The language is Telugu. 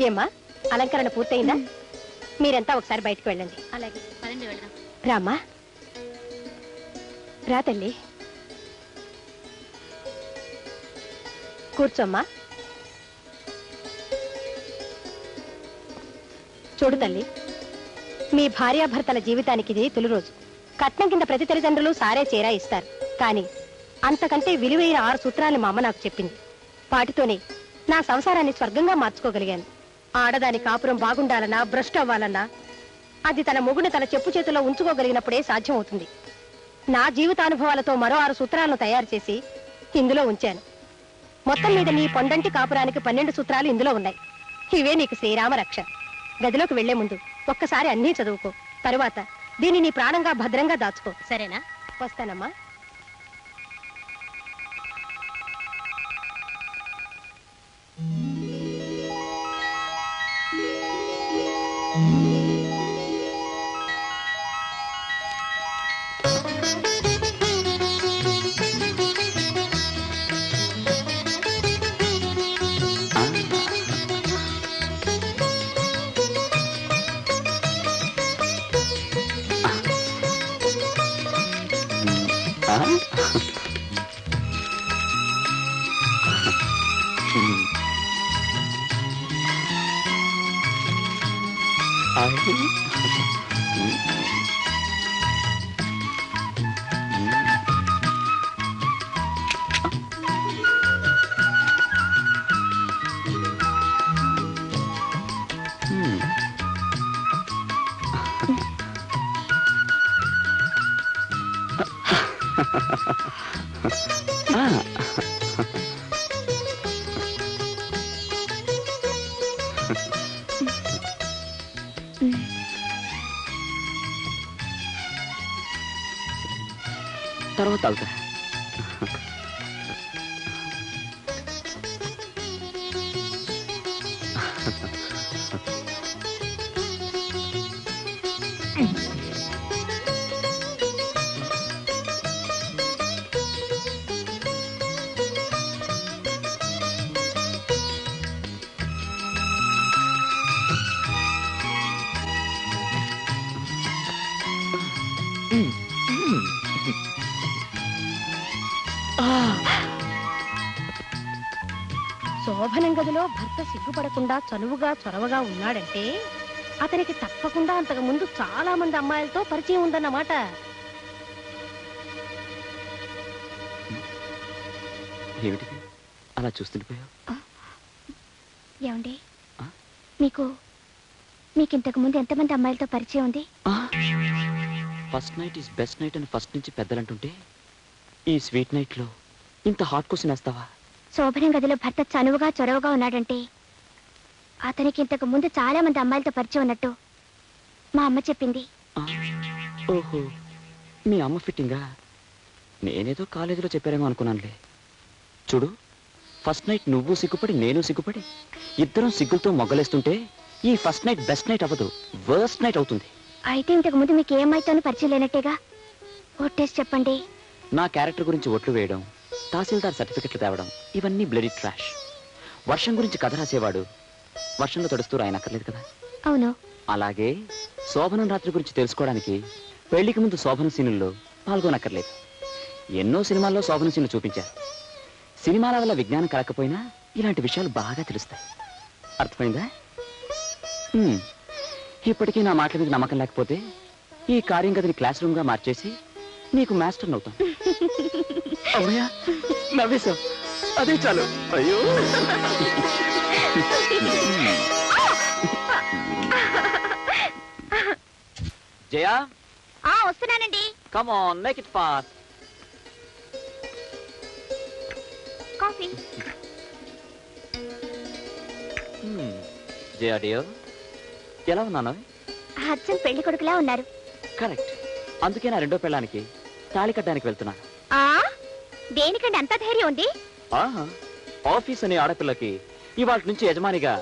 ఏమ్మా అలంకరణ పూర్తయిందా? మీరంతా ఒకసారి బయటకు వెళ్ళండి. అలాగే పదండి వెళ్దాం. రామ్మా, రా తల్లి, కూర్చోమ్మా. చూడు తల్లి, మీ భార్యాభర్తల జీవితానికి ఇది తొలి రోజు. కట్నం కింద ప్రతి తల్లిదండ్రులు సారే చీరా ఇస్తారు. కానీ అంతకంటే విలువైన 6 సూత్రాలు మా అమ్మ నాకు చెప్పింది. వాటితోనే నా సంసారాన్ని స్వర్గంగా మార్చుకోగలిగాను. ఆడదాని కాపురం బాగుండాలన్నా, భ్రష్టు అవ్వాలన్నా అది తన మొగుడు తన చెప్పు చేతుల్లో ఉంచుకోగలిగినప్పుడే సాధ్యమవుతుంది. నా జీవితానుభవాలతో మరో 6 సూత్రాలను తయారు చేసి ఇందులో ఉంచాను. మొత్తం మీద నీ పొండంటి కాపురానికి 12 సూత్రాలు ఇందులో ఉన్నాయి. ఇవే నీకు శ్రీరామ రక్ష. గదిలోకి వెళ్లే ముందు ఒక్కసారి అన్నీ చదువుకో. తరువాత దీన్ని నీ ప్రాణంగా భద్రంగా దాచుకో. సరేనా? వస్తానమ్మా. తర్వాత తాగుతా. శోభనం గదిలో భర్త సిగ్గుపడకుండా చనువుగా చొరవగా ఉన్నాడంటే అతనికి తప్పకుండా అంతకు ముందు చాలా మంది అమ్మాయిలతో పరిచయం ఉందన్నమాట. ఏమిటిది అలా చూస్తుండిపోయావు? ఏమండి, మీకింతకు ముందు ఎంతమంది అమ్మాయిలతో పరిచయం ఉంది? First night is best night అని ఫస్ట్ నుంచి పెద్దలంటుంటే ఈ స్వీట్ నైట్ లో ఇంత హాట్ క్వశ్చన్ వేస్తావా? శోభనం గదిలో భర్త చనువుగా చొరవగా ఉన్నాడంటే అతనికి ఇంతకు ముందు చాలా మంది అమ్మాయిలతో పరిచయం ఉన్నట్టు మా అమ్మ చెప్పింది. ఓహో, మీ అమ్మ ఫిట్టింగా? నేనేదో కాలేజీలో చెప్పారేమో అనుకున్నానులే. చూడు, ఫస్ట్ నైట్ నువ్వు సిగ్గుపడి నేను సిగ్గుపడి ఇద్దరం సిగ్గులతో మొగ్గలేస్తుంటే ఈ ఫస్ట్ నైట్ బెస్ట్ నైట్ అవ్వదు, వర్స్ట్ నైట్ అవుతుంది. అయితే ఇంతకు ముందు మీకు ఏ అమ్మాయితోనూ పరిచయం లేనట్టేగా? ఒట్టేసి చెప్పండి. నా క్యారెక్టర్ గురించి ఒట్లు వేయడం, తహసీల్దార్ సర్టిఫికెట్లు తేవడం ఇవన్నీ బ్లడీ ట్రాష్. వర్షం గురించి కథ రాసేవాడు వర్షంలో తడుస్తూ రాయనక్కర్లేదు కదా. అవును. అలాగే శోభనం రాత్రి గురించి తెలుసుకోవడానికి పెళ్లికి ముందు శోభన సీనుల్లో పాల్గొనక్కర్లేదు. ఎన్నో సినిమాల్లో శోభన సీన్లు చూపించారు. సినిమాల వల్ల విజ్ఞానం కలకపోయినా ఇలాంటి విషయాలు బాగా తెలుస్తాయి. అర్థమైందా? ఇప్పటికీ నా మాటల మీద నమ్మకం లేకపోతే ఈ కార్యం గదిని క్లాస్ రూమ్ గా మార్చేసి నీకు మాస్టర్ అవుతాం. అమ్మయ్యా, నవ్వేశావు, అదే చాలు. అయ్యో, జయా. వస్తున్నానండి. Come on, make it fast. Coffee. Jaya dear, ఎలా ఉన్నాను? అచ్చం పెళ్లి కొడుకులా ఉన్నారు. కరెక్ట్. అందుకే నా రెండో పెళ్ళానికి తాళి కట్టడానికి వెళ్తున్నాను. దేనికండి అంత ధైర్యం ఉంది? ఆఫీస్ అనే ఆడపిల్లకి ఇవాళ నుంచి యజమానిగా